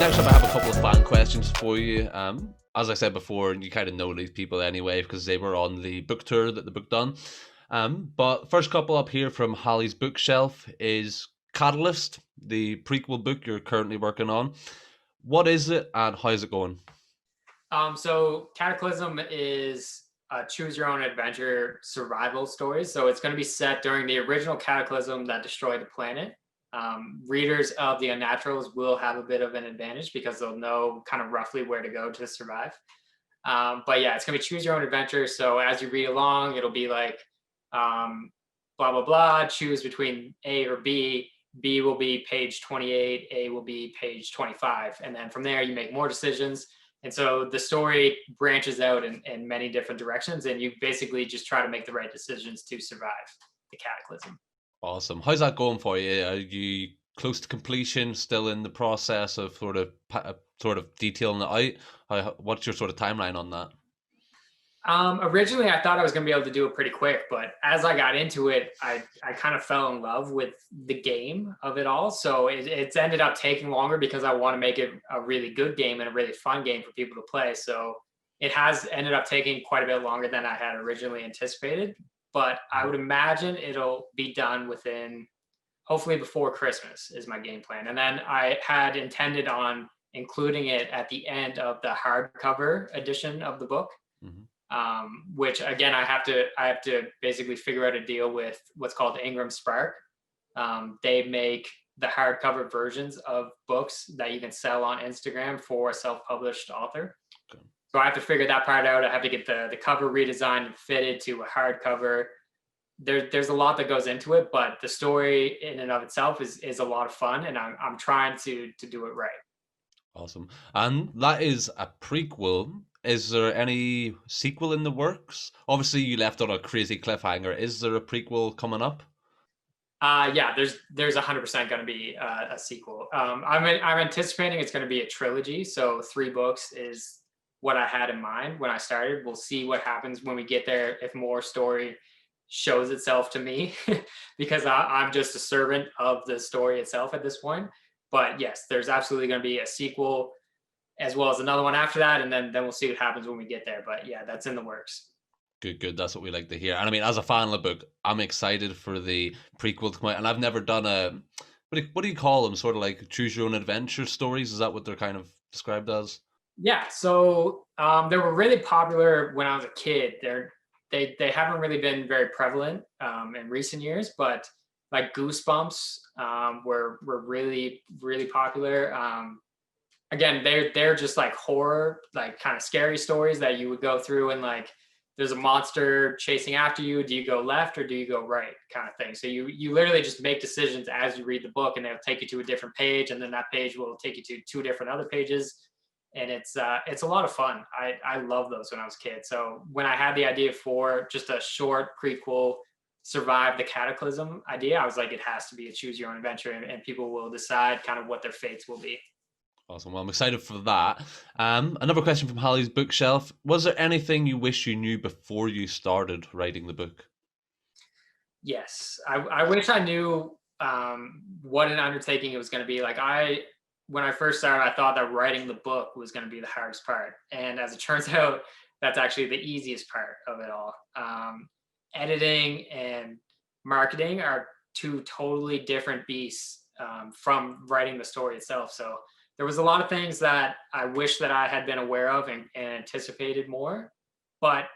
Next up, I have a couple of fan questions for you. As I said before, and you kind of know these people anyway because they were on the book tour that the book done. But first couple up here from Hallie's bookshelf is Catalyst, the prequel book you're currently working on. What is it and how's it going? So Cataclysm is a choose your own adventure survival story. So it's going to be set during the original cataclysm that destroyed the planet. Readers of the Unnaturals will have a bit of an advantage because they'll know kind of roughly where to go to survive. But yeah, it's going to be choose your own adventure. So as you read along, it'll be like blah, blah, blah, choose between A or B. B will be page 28, A will be page 25. And then from there, you make more decisions. And so the story branches out in many different directions, and you basically just try to make the right decisions to survive the cataclysm. Awesome. How's that going for you? Are you close to completion? Still in the process of sort of detailing it out? What's your sort of timeline on that? Originally, I thought I was going to be able to do it pretty quick, but as I got into it, I kind of fell in love with the game of it all. So it's ended up taking longer because I want to make it a really good game and a really fun game for people to play. So it has ended up taking quite a bit longer than I had originally anticipated, but I would imagine it'll be done within hopefully before Christmas is my game plan. And then I had intended on including it at the end of the hardcover edition of the book, Mm-hmm. which again I have to basically figure out a deal with what's called Ingram Spark. They make the hardcover versions of books that you can sell on Instagram for a self-published author. Okay. So I have to figure that part out. I have to get the cover redesigned and fitted to a hardcover. There's a lot that goes into it, but the story in and of itself is a lot of fun, and I'm trying to do it right. Awesome. And that is a prequel. Is there any sequel in the works? Obviously, you left on a crazy cliffhanger. Is there a prequel coming up? Yeah, there's 100% going to be a sequel. I'm anticipating it's going to be a trilogy. So 3 books is what I had in mind when I started. We'll see what happens when we get there. If more story shows itself to me, because I'm just a servant of the story itself at this point. But yes, there's absolutely going to be a sequel as well as another one after that, and then we'll see what happens when we get there. But yeah, that's in the works. Good, good. That's what we like to hear. And I mean, as a fan of the book, I'm excited for the prequel to come out. And I've never done what do you call them? Sort of like choose your own adventure stories. Is that what they're kind of described as? Yeah, so they were really popular when I was a kid. They haven't really been very prevalent in recent years, but like Goosebumps were really popular. Again, they're just like horror, like kind of scary stories that you would go through, and like there's a monster chasing after you. Do you go left or do you go right, kind of thing. So you literally just make decisions as you read the book, and they'll take you to a different page, and then that page will take you to 2 different other pages, and it's a lot of fun. I love those when I was a kid. So when I had the idea for just a short prequel, survive the cataclysm idea, I was like, it has to be a choose your own adventure, and people will decide kind of what their fates will be. Awesome. Well, I'm excited for that. Another question from Hallie's bookshelf. Was there anything you wish you knew before you started writing the book? Yes, I wish I knew what an undertaking it was going to be. Like when I first started, I thought that writing the book was going to be the hardest part, and as it turns out, that's actually the easiest part of it all. Editing and marketing are 2 totally different beasts from writing the story itself. So there was a lot of things that I wish that I had been aware of and anticipated more, but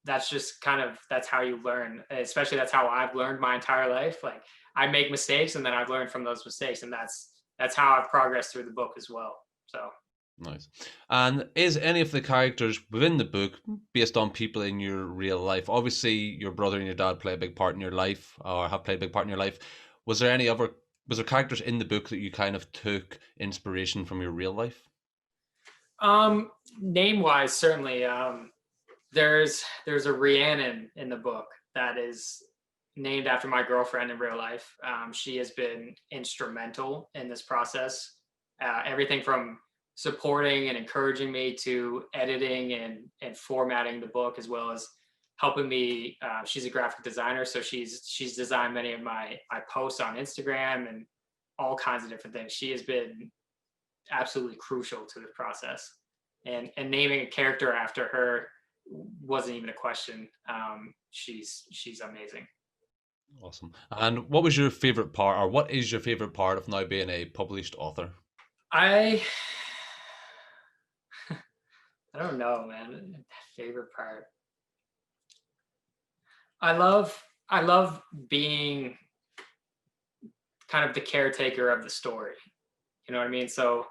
that's just kind of that's how you learn. Especially that's how I've learned my entire life. Like I make mistakes and then I've learned from those mistakes, and that's how I've progressed through the book as well. So Nice. And is any of the characters within the book based on people in your real life? Obviously, your brother and your dad play a big part in your life, or have played a big part in your life. Was there characters in the book that you kind of took inspiration from your real life? name wise, certainly. There's a Rhiannon in the book that is named after my girlfriend in real life. She has been instrumental in this process. Everything from supporting and encouraging me to editing and formatting the book, as well as helping me. She's a graphic designer, so she's designed many of my posts on Instagram and all kinds of different things. She has been absolutely crucial to the process. And naming a character after her wasn't even a question. She's amazing. Awesome. And what was your favorite part, or what is your favorite part of now being a published author? I I don't know, man. Favorite part. I love being kind of the caretaker of the story. You know what I mean? So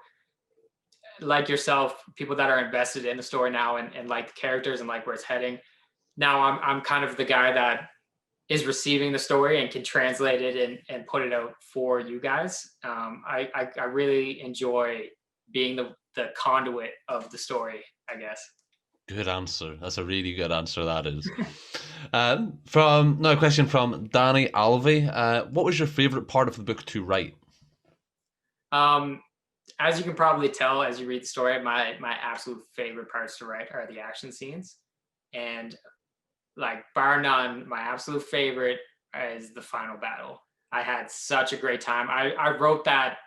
like yourself, people that are invested in the story now and like the characters and like where it's heading. Now I'm kind of the guy that is receiving the story and can translate it and put it out for you guys. I really enjoy being the conduit of the story, I guess. Good answer. That's a really good answer, that is. From now, a question from Danny Alvey. What was your favorite part of the book to write? Um, as you can probably tell as you read the story, my absolute favorite parts to write are the action scenes, and like bar none, my absolute favorite is the final battle. I had such a great time. I wrote that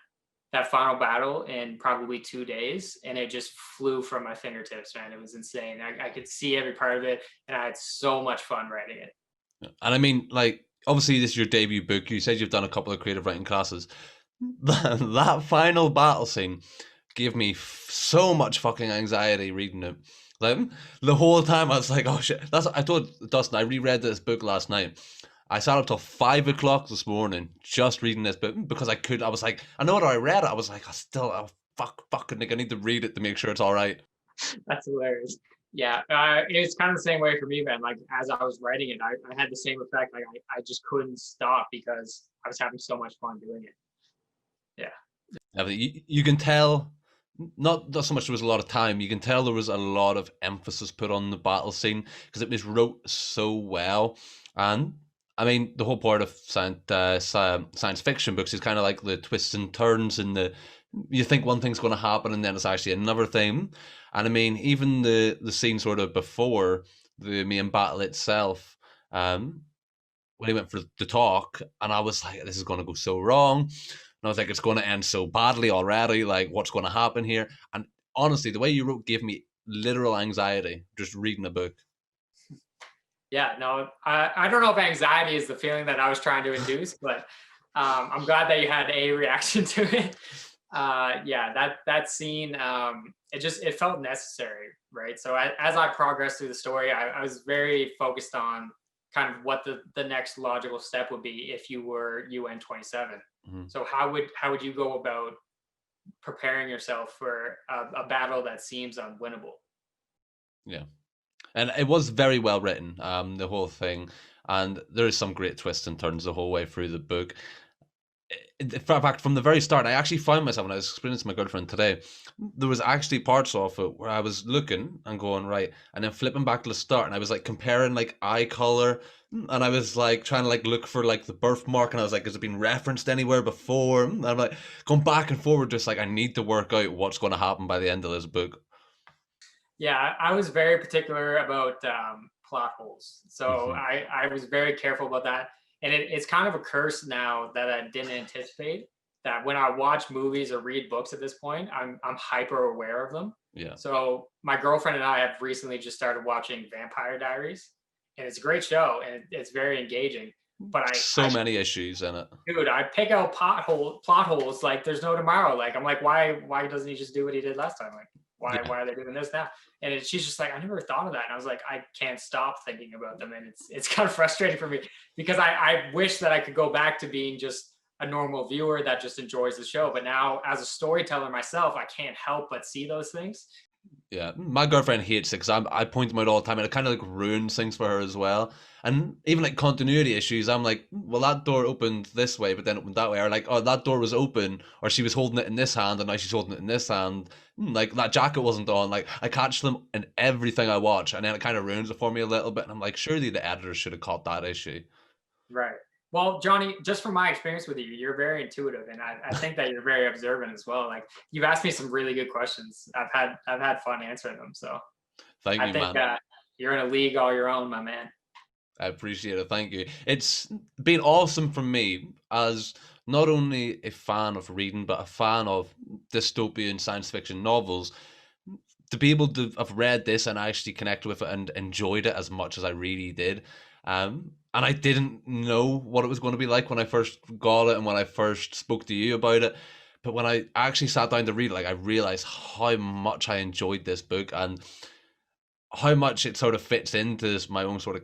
final battle in probably 2 days, and it just flew from my fingertips, man. It was insane. I could see every part of it, and I had so much fun writing it. And I mean, like, obviously, this is your debut book. You said you've done a couple of creative writing classes. That final battle scene gave me so much fucking anxiety reading it. Like the whole time I was like, oh shit. I told Dustin, I reread this book last night. I sat up till 5 o'clock this morning just reading this book because I was like, I know what I read. I was like, fucking, like, I need to read it to make sure it's all right. That's hilarious. Yeah, it's kind of the same way for me, man. Like as I was writing it, I had the same effect. Like I just couldn't stop because I was having so much fun doing it. Yeah. You can tell, not so much there was a lot of time. You can tell there was a lot of emphasis put on the battle scene because it was wrote so well. And I mean, the whole part of science fiction books is kind of like the twists and turns, and you think one thing's going to happen, and then it's actually another thing. And I mean, even the scene sort of before the main battle itself, when he went for the talk, and I was like, this is going to go so wrong. And I was like, it's going to end so badly already. Like, what's going to happen here? And honestly, the way you wrote gave me literal anxiety just reading the book. Yeah, no, I don't know if anxiety is the feeling that I was trying to induce, but I'm glad that you had a reaction to it. Yeah, that scene, it felt necessary, right? So as I progressed through the story, I was very focused on kind of what the next logical step would be if you were UN-27. Mhm. So how would you go about preparing yourself for a battle that seems unwinnable? Yeah. And it was very well written, the whole thing. And there is some great twists and turns the whole way through the book. In fact, from the very start, I actually found myself when I was explaining to my girlfriend today, there was actually parts of it where I was looking and going, right, and then flipping back to the start, and I was like comparing like eye color, and I was like trying to like look for like the birthmark, and I was like, has it been referenced anywhere before? And I'm like going back and forward, just like I need to work out what's going to happen by the end of this book. Yeah, I was very particular about plot holes. So Mhm. I was very careful about that. And it's kind of a curse now that I didn't anticipate, that when I watch movies or read books at this point, I'm hyper aware of them. Yeah. So my girlfriend and I have recently just started watching Vampire Diaries, and it's a great show and it's very engaging. But So many issues in it. dude, I pick out plot holes like there's no tomorrow. Like I'm like, why doesn't he just do what he did last time? Like Yeah. why are they doing this now? And she's just like, I never thought of that. And I was like, I can't stop thinking about them, and it's kind of frustrating for me because I wish that I could go back to being just a normal viewer that just enjoys the show. But now as a storyteller myself, I can't help but see those things. Yeah, my girlfriend hates it because I point them out all the time, and it kind of like ruins things for her as well. And even like continuity issues, I'm like, well, that door opened this way, but then opened that way, or like, oh, that door was open, or she was holding it in this hand, and now she's holding it in this hand. Like that jacket wasn't on. Like I catch them in everything I watch, and then it kind of ruins it for me a little bit. And I'm like, surely the editors should have caught that issue. Right. Well, Johnny, just from my experience with you, you're very intuitive, and I think that you're very observant as well. Like you've asked me some really good questions. I've had fun answering them. So Thank I you, think man. you're in a league all your own, my man. I appreciate it. Thank you. It's been awesome for me as not only a fan of reading, but a fan of dystopian science fiction novels, to be able to have read this and actually connect with it and enjoyed it as much as I really did. And I didn't know what it was going to be like when I first got it and when I first spoke to you about it. But when I actually sat down to read it, like, I realized how much I enjoyed this book and how much it sort of fits into this, my own sort of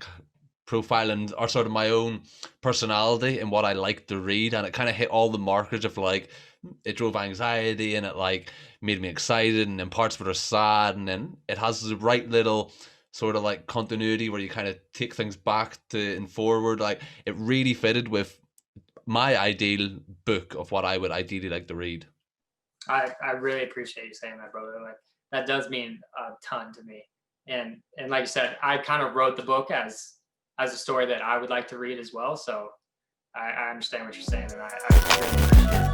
profile and or sort of my own personality and what I like to read. And it kind of hit all the markers of like, it drove anxiety and it like made me excited, and then parts of it are sad, and then it has the right little sort of like continuity where you kind of take things back to and forward. Like, it really fitted with my ideal book of what I would ideally like to read. I really appreciate you saying that, brother. Like, that does mean a ton to me. And like you said, I kind of wrote the book as a story that I would like to read as well. So I understand what you're saying, and I really appreciate it.